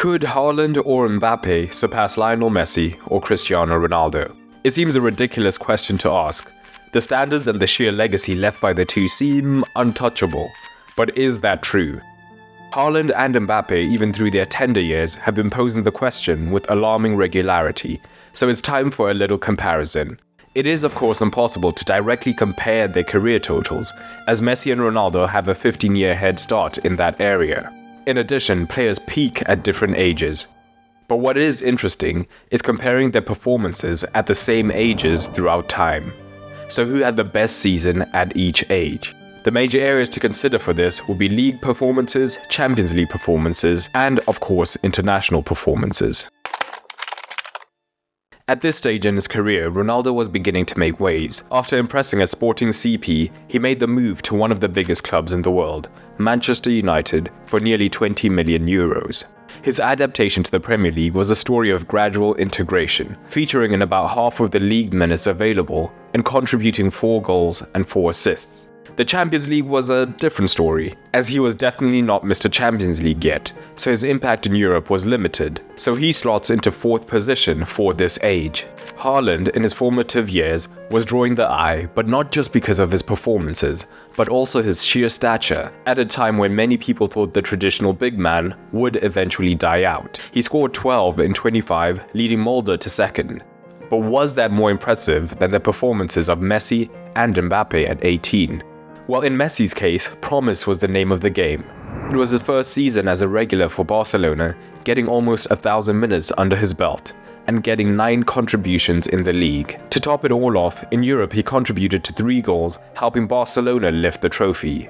Could Haaland or Mbappe surpass Lionel Messi or Cristiano Ronaldo? It seems a ridiculous question to ask. The standards and the sheer legacy left by the two seem untouchable. But is that true? Haaland and Mbappe, even through their tender years, have been posing the question with alarming regularity, so it's time for a little comparison. It is of course impossible to directly compare their career totals, as Messi and Ronaldo have a 15-year head start in that area. In addition, players peak at different ages. But what is interesting is comparing their performances at the same ages throughout time. So who had the best season at each age? The major areas to consider for this will be league performances, Champions League performances, and of course international performances. At this stage in his career, Ronaldo was beginning to make waves. After impressing at Sporting CP, he made the move to one of the biggest clubs in the world, Manchester United, for nearly €20 million. His adaptation to the Premier League was a story of gradual integration, featuring in about half of the league minutes available and contributing 4 goals and 4 assists. The Champions League was a different story, as he was definitely not Mr. Champions League yet, so his impact in Europe was limited, so he slots into 4th position for this age. Haaland, in his formative years, was drawing the eye, but not just because of his performances, but also his sheer stature, at a time when many people thought the traditional big man would eventually die out. He scored 12 in 25, leading Mulder to second. But was that more impressive than the performances of Messi and Mbappe at 18? Well, in Messi's case, promise was the name of the game. It was his first season as a regular for Barcelona, getting almost 1,000 minutes under his belt, and getting 9 contributions in the league. To top it all off, in Europe he contributed to 3 goals, helping Barcelona lift the trophy.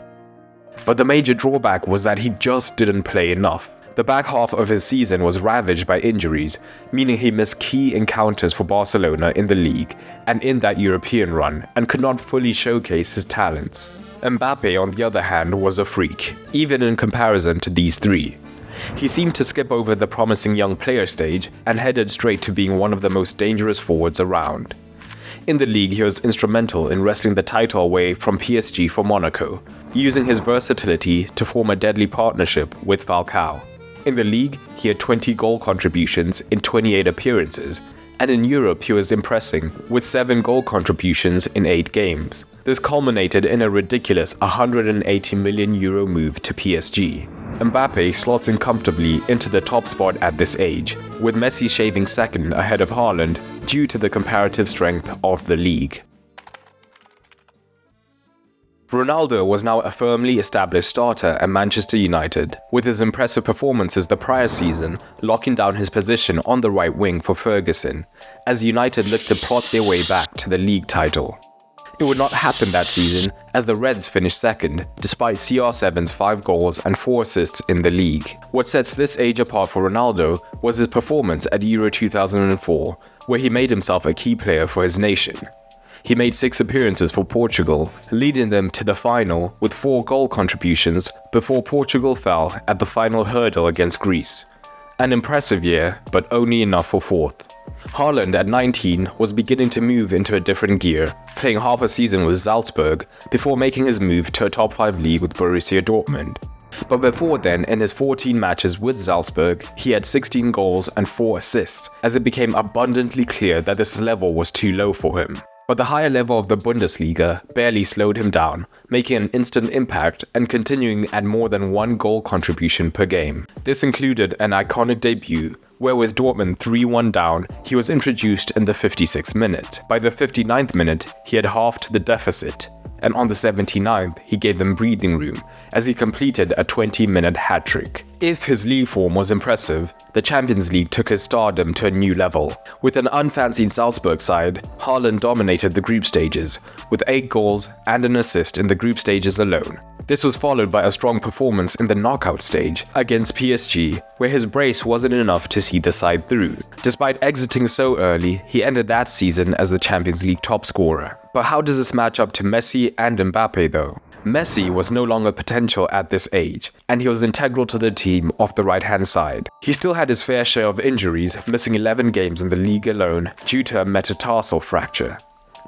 But the major drawback was that he just didn't play enough. The back half of his season was ravaged by injuries, meaning he missed key encounters for Barcelona in the league and in that European run, and could not fully showcase his talents. Mbappe, on the other hand, was a freak, even in comparison to these 3. He seemed to skip over the promising young player stage and headed straight to being one of the most dangerous forwards around. In the league, he was instrumental in wresting the title away from PSG for Monaco, using his versatility to form a deadly partnership with Falcao. In the league, he had 20 goal contributions in 28 appearances, and in Europe he was impressing with 7 goal contributions in 8 games. This culminated in a ridiculous €180 million move to PSG. Mbappe slots in comfortably into the top spot at this age, with Messi shaving second ahead of Haaland due to the comparative strength of the league. Ronaldo was now a firmly established starter at Manchester United, with his impressive performances the prior season locking down his position on the right wing for Ferguson, as United looked to plot their way back to the league title. It would not happen that season, as the Reds finished second, despite CR7's 5 goals and 4 assists in the league. What sets this age apart for Ronaldo was his performance at Euro 2004, where he made himself a key player for his nation. He made 6 appearances for Portugal, leading them to the final with 4 goal contributions before Portugal fell at the final hurdle against Greece. An impressive year, but only enough for 4th. Haaland at 19 was beginning to move into a different gear, playing half a season with Salzburg before making his move to a top 5 league with Borussia Dortmund. But before then, in his 14 matches with Salzburg, he had 16 goals and 4 assists, as it became abundantly clear that this level was too low for him. But the higher level of the Bundesliga barely slowed him down, making an instant impact and continuing at more than 1 goal contribution per game. This included an iconic debut, where with Dortmund 3-1 down, he was introduced in the 56th minute. By the 59th minute, he had halved the deficit, and on the 79th, he gave them breathing room as he completed a 20-minute hat-trick. If his league form was impressive, the Champions League took his stardom to a new level. With an unfancied Salzburg side, Haaland dominated the group stages, with 8 goals and an assist in the group stages alone. This was followed by a strong performance in the knockout stage against PSG, where his brace wasn't enough to see the side through. Despite exiting so early, he ended that season as the Champions League top scorer. But how does this match up to Messi and Mbappe though? Messi was no longer potential at this age, and he was integral to the team off the right-hand side. He still had his fair share of injuries, missing 11 games in the league alone due to a metatarsal fracture.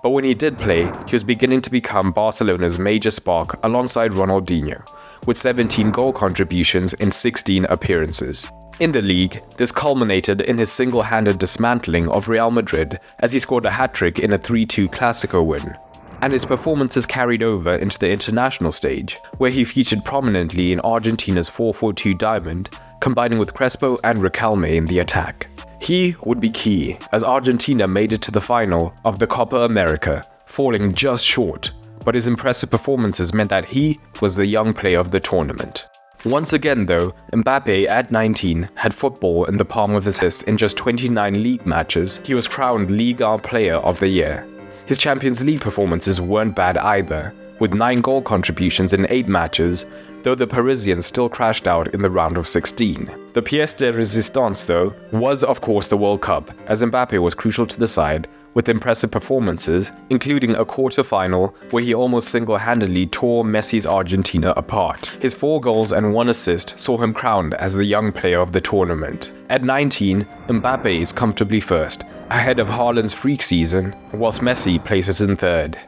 But when he did play, he was beginning to become Barcelona's major spark alongside Ronaldinho, with 17 goal contributions in 16 appearances. In the league, this culminated in his single-handed dismantling of Real Madrid as he scored a hat-trick in a 3-2 Clásico win. And his performances carried over into the international stage, where he featured prominently in Argentina's 4-4-2 diamond, combining with Crespo and Riquelme in the attack. He would be key, as Argentina made it to the final of the Copa America, falling just short, but his impressive performances meant that he was the young player of the tournament. Once again though, Mbappe at 19 had football in the palm of his hand. In just 29 league matches, he was crowned Liga Player of the Year. His Champions League performances weren't bad either, with 9 goal contributions in 8 matches, though the Parisians still crashed out in the round of 16. The pièce de résistance though was of course the World Cup, as Mbappe was crucial to the side, with impressive performances, including a quarter-final where he almost single-handedly tore Messi's Argentina apart. His 4 goals and 1 assist saw him crowned as the young player of the tournament. At 19, Mbappe is comfortably first, ahead of Haaland's freak season, whilst Messi places in third.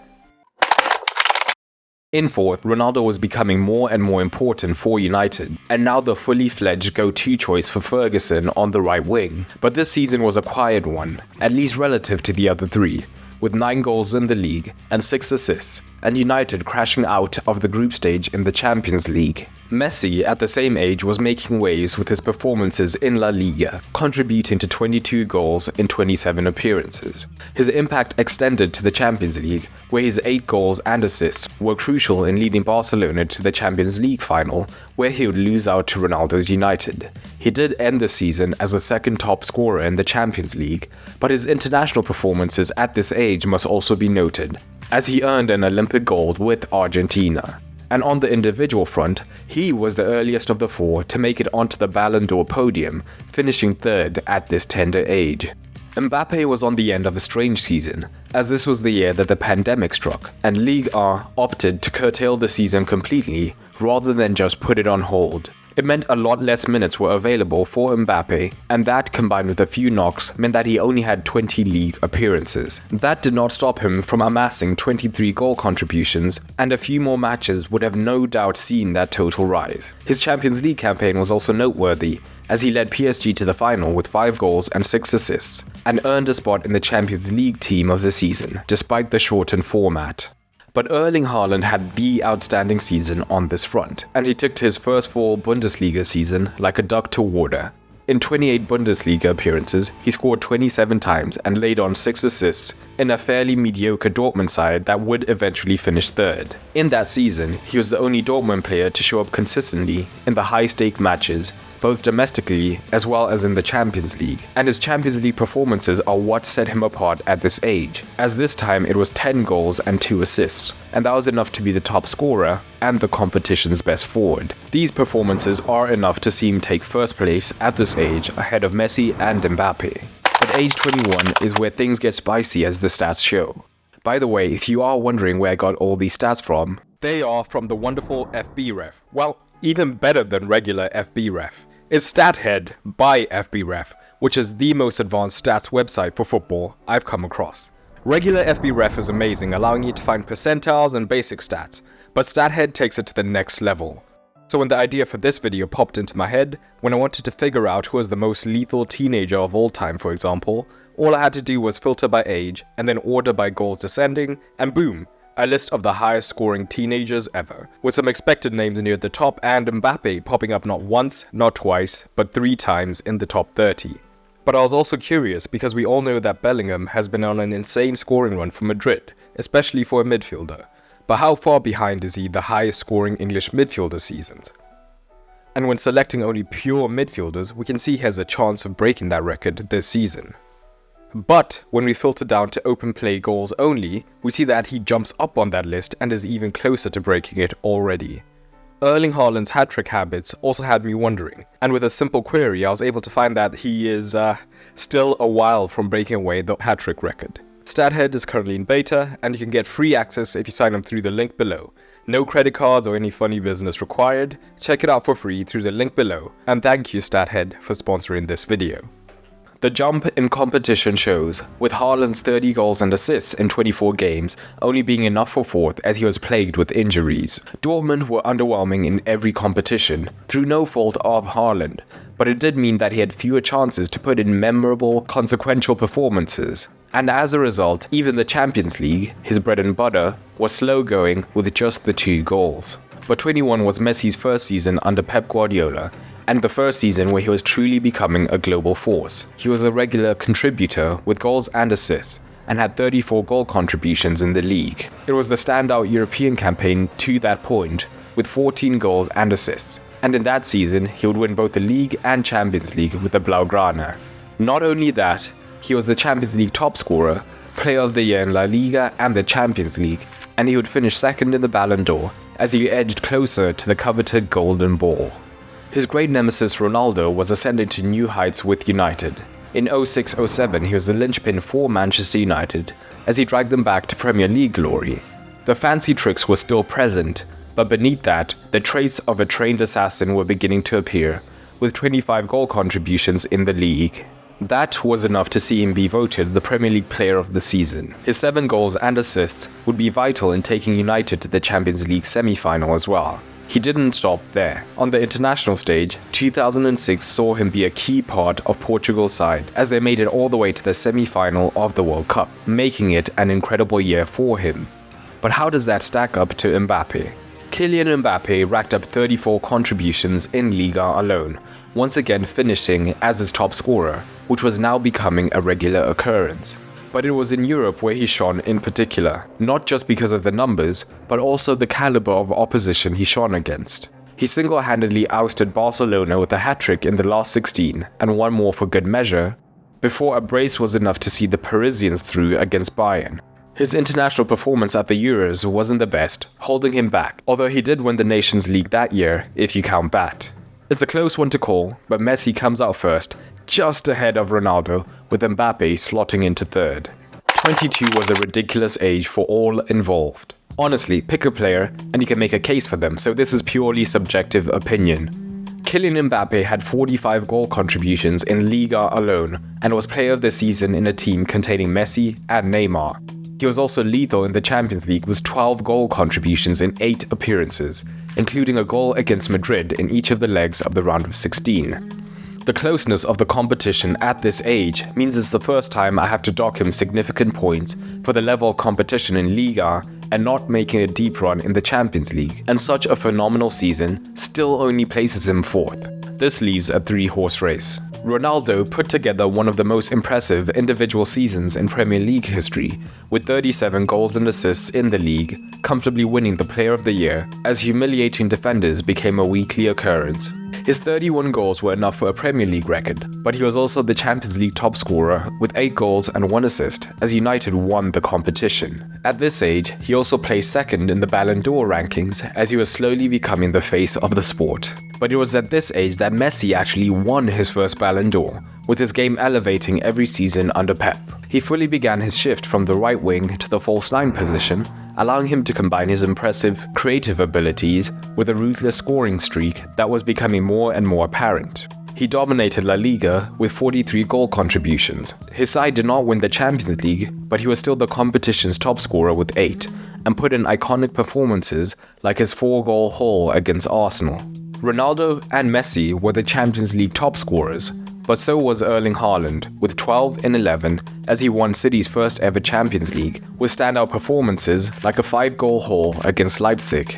In fourth, Ronaldo was becoming more and more important for United, and now the fully fledged go-to choice for Ferguson on the right wing. But this season was a quiet one, at least relative to the other 3, with 9 goals in the league and 6 assists, and United crashing out of the group stage in the Champions League. Messi, at the same age, was making waves with his performances in La Liga, contributing to 22 goals in 27 appearances. His impact extended to the Champions League, where his 8 goals and assists were crucial in leading Barcelona to the Champions League final, where he would lose out to Ronaldo's United. He did end the season as the second top scorer in the Champions League, but his international performances at this age must also be noted, as he earned an Olympic gold with Argentina. And on the individual front, he was the earliest of the 4 to make it onto the Ballon d'Or podium, finishing 3rd at this tender age. Mbappe was on the end of a strange season, as this was the year that the pandemic struck, and Ligue 1 opted to curtail the season completely, rather than just put it on hold. It meant a lot less minutes were available for Mbappe, and that combined with a few knocks meant that he only had 20 league appearances. That did not stop him from amassing 23 goal contributions, and a few more matches would have no doubt seen that total rise. His Champions League campaign was also noteworthy, as he led PSG to the final with 5 goals and 6 assists, and earned a spot in the Champions League team of the season, despite the shortened format. But Erling Haaland had the outstanding season on this front, and he took to his first full Bundesliga season like a duck to water. In 28 Bundesliga appearances, he scored 27 times and laid on 6 assists in a fairly mediocre Dortmund side that would eventually finish 3rd. In that season, he was the only Dortmund player to show up consistently in the high-stake matches, both domestically as well as in the Champions League, and his Champions League performances are what set him apart at this age, as this time it was 10 goals and 2 assists, and that was enough to be the top scorer and the competition's best forward. These performances are enough to see him take first place at this age ahead of Messi and Mbappe. But age 21 is where things get spicy, as the stats show. By the way, if you are wondering where I got all these stats from, they are from the wonderful FBref. Well, even better than regular FBref. It's StatHead by FBref, which is the most advanced stats website for football I've come across. Regular FBref is amazing, allowing you to find percentiles and basic stats, but StatHead takes it to the next level. So when the idea for this video popped into my head, when I wanted to figure out who was the most lethal teenager of all time, for example, all I had to do was filter by age and then order by goals descending, and boom, a list of the highest scoring teenagers ever, with some expected names near the top and Mbappe popping up not once, not twice, but 3 times in the top 30. But I was also curious because we all know that Bellingham has been on an insane scoring run for Madrid, especially for a midfielder. But how far behind is he the highest scoring English midfielder seasons? And when selecting only pure midfielders, we can see he has a chance of breaking that record this season. But when we filter down to open play goals only, we see that he jumps up on that list and is even closer to breaking it already. Erling Haaland's hat-trick habits also had me wondering, and with a simple query I was able to find that he is still a while from breaking away the hat-trick record. StatHead is currently in beta, and you can get free access if you sign up through the link below. No credit cards or any funny business required. Check it out for free through the link below, and thank you StatHead for sponsoring this video. The jump in competition shows, with Haaland's 30 goals and assists in 24 games only being enough for 4th as he was plagued with injuries. Dortmund were underwhelming in every competition, through no fault of Haaland, but it did mean that he had fewer chances to put in memorable, consequential performances. And as a result, even the Champions League, his bread and butter, was slow going with just the 2 goals. But 21 was Messi's first season under Pep Guardiola, and the first season where he was truly becoming a global force. He was a regular contributor with goals and assists, and had 34 goal contributions in the league. It was the standout European campaign to that point, with 14 goals and assists, and in that season he would win both the league and Champions League with the Blaugrana. Not only that, he was the Champions League top scorer, Player of the Year in La Liga and the Champions League, and he would finish second in the Ballon d'Or as he edged closer to the coveted Golden Ball. His great nemesis Ronaldo was ascending to new heights with United. In 06-07 he was the linchpin for Manchester United as he dragged them back to Premier League glory. The fancy tricks were still present, but beneath that, the traits of a trained assassin were beginning to appear, with 25 goal contributions in the league. That was enough to see him be voted the Premier League Player of the Season. His 7 goals and assists would be vital in taking United to the Champions League semi-final as well. He didn't stop there. On the international stage, 2006 saw him be a key part of Portugal's side as they made it all the way to the semi-final of the World Cup, making it an incredible year for him. But how does that stack up to Mbappe? Kylian Mbappe racked up 34 contributions in Liga alone, once again finishing as his top scorer, which was now becoming a regular occurrence. But it was in Europe where he shone in particular, not just because of the numbers, but also the caliber of opposition he shone against. He single-handedly ousted Barcelona with a hat-trick in the last 16, and one more for good measure, before a brace was enough to see the Parisians through against Bayern. His international performance at the Euros wasn't the best, holding him back, although he did win the Nations League that year, if you count that. It's a close one to call, but Messi comes out first, just ahead of Ronaldo, with Mbappe slotting into third. 22 was a ridiculous age for all involved. Honestly, pick a player and you can make a case for them, so this is purely subjective opinion. Kylian Mbappe had 45 goal contributions in Liga alone and was player of the season in a team containing Messi and Neymar. He was also lethal in the Champions League with 12 goal contributions in 8 appearances, including a goal against Madrid in each of the legs of the round of 16. The closeness of the competition at this age means it's the first time I have to dock him significant points for the level of competition in Liga and not making a deep run in the Champions League, and such a phenomenal season still only places him 4th. This leaves a 3-horse race. Ronaldo put together one of the most impressive individual seasons in Premier League history, with 37 goals and assists in the league, comfortably winning the Player of the Year, as humiliating defenders became a weekly occurrence. His 31 goals were enough for a Premier League record, but he was also the Champions League top scorer with 8 goals and 1 assist as United won the competition. At this age, he also placed second in the Ballon d'Or rankings as he was slowly becoming the face of the sport. But it was at this age that Messi actually won his first Ballon d'Or, with his game elevating every season under Pep. He fully began his shift from the right wing to the false 9 position, allowing him to combine his impressive creative abilities with a ruthless scoring streak that was becoming more and more apparent. He dominated La Liga with 43 goal contributions. His side did not win the Champions League, but he was still the competition's top scorer with 8, and put in iconic performances like his 4-goal haul against Arsenal. Ronaldo and Messi were the Champions League top scorers, but so was Erling Haaland, with 12 in 11 as he won City's first ever Champions League, with standout performances like a 5-goal haul against Leipzig.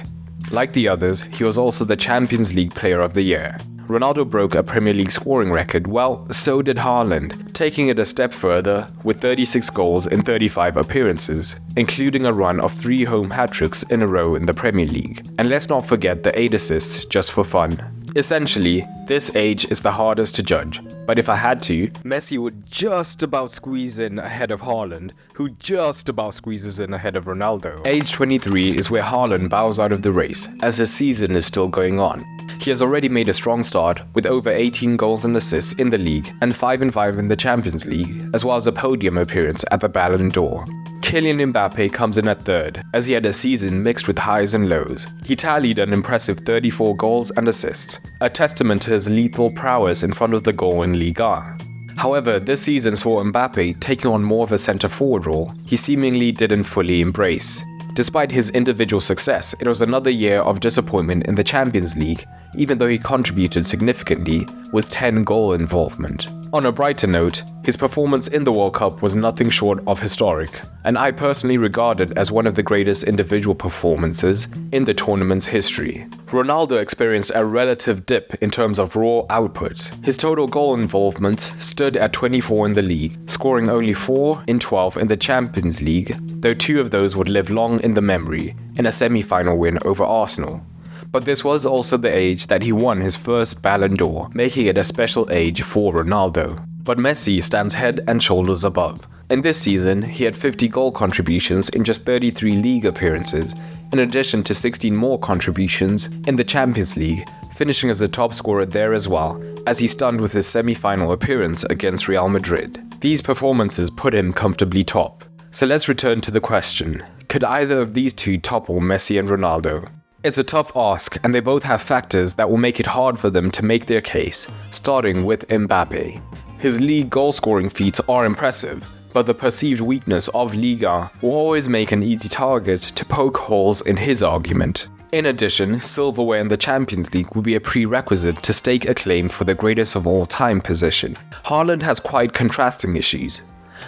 Like the others, he was also the Champions League Player of the Year. Ronaldo broke a Premier League scoring record, well, so did Haaland, taking it a step further with 36 goals in 35 appearances, including a run of 3 home hat-tricks in a row in the Premier League. And let's not forget the 8 assists just for fun. Essentially, this age is the hardest to judge, but if I had to, Messi would just about squeeze in ahead of Haaland, who just about squeezes in ahead of Ronaldo. Age 23 is where Haaland bows out of the race, as his season is still going on. He has already made a strong start with over 18 goals and assists in the league and 5 and 5 in the Champions League, as well as a podium appearance at the Ballon d'Or. Kylian Mbappe comes in at third, as he had a season mixed with highs and lows. He tallied an impressive 34 goals and assists, a testament to his lethal prowess in front of the goal in Liga. However, this season saw Mbappe taking on more of a centre-forward role he seemingly didn't fully embrace. Despite his individual success, it was another year of disappointment in the Champions League, even though he contributed significantly with 10 goal involvement. On a brighter note, his performance in the World Cup was nothing short of historic, and I personally regard it as one of the greatest individual performances in the tournament's history. Ronaldo experienced a relative dip in terms of raw output. His total goal involvement stood at 24 in the league, scoring only 4 in 12 in the Champions League, though 2 of those would live long in the memory in a semi-final win over Arsenal. But this was also the age that he won his first Ballon d'Or, making it a special age for Ronaldo. But Messi stands head and shoulders above. In this season, he had 50 goal contributions in just 33 league appearances, in addition to 16 more contributions in the Champions League, finishing as the top scorer there as well, as he stunned with his semi-final appearance against Real Madrid. These performances put him comfortably top. So let's return to the question, could either of these two topple Messi and Ronaldo? It's a tough ask, and they both have factors that will make it hard for them to make their case, starting with Mbappe. His league goal-scoring feats are impressive, but the perceived weakness of Liga will always make an easy target to poke holes in his argument. In addition, silverware in the Champions League will be a prerequisite to stake a claim for the greatest of all time position. Haaland has quite contrasting issues.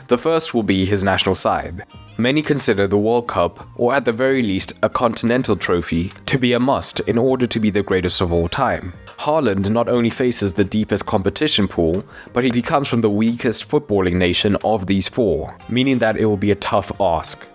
The first will be his national side. Many consider the World Cup, or at the very least a continental trophy, to be a must in order to be the greatest of all time. Haaland not only faces the deepest competition pool, but he comes from the weakest footballing nation of these 4, meaning that it will be a tough ask.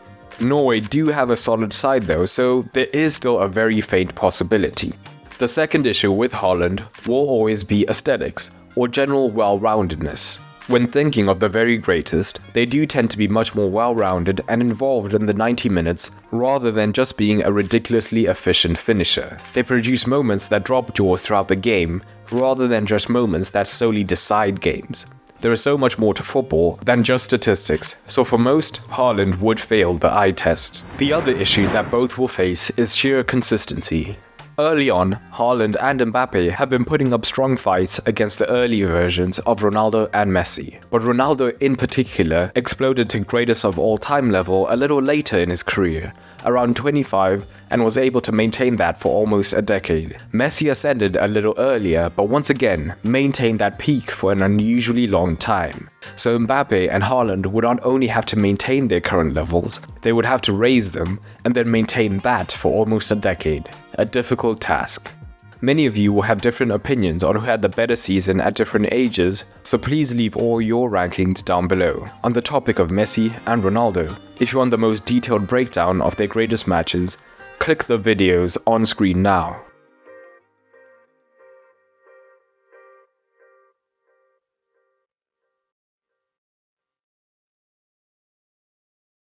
Norway do have a solid side though, so there is still a very faint possibility. The second issue with Haaland will always be aesthetics, or general well-roundedness. When thinking of the very greatest, they do tend to be much more well-rounded and involved in the 90 minutes rather than just being a ridiculously efficient finisher. They produce moments that drop jaws throughout the game rather than just moments that solely decide games. There is so much more to football than just statistics, so for most, Haaland would fail the eye test. The other issue that both will face is sheer consistency. Early on, Haaland and Mbappe have been putting up strong fights against the earlier versions of Ronaldo and Messi, but Ronaldo in particular exploded to greatest of all time level a little later in his career, around 25, and was able to maintain that for almost a decade. Messi ascended a little earlier, but once again maintained that peak for an unusually long time. So Mbappe and Haaland would not only have to maintain their current levels, they would have to raise them and then maintain that for almost a decade. A difficult task. Many of you will have different opinions on who had the better season at different ages, so please leave all your rankings down below. On the topic of Messi and Ronaldo, if you want the most detailed breakdown of their greatest matches, click the videos on screen now.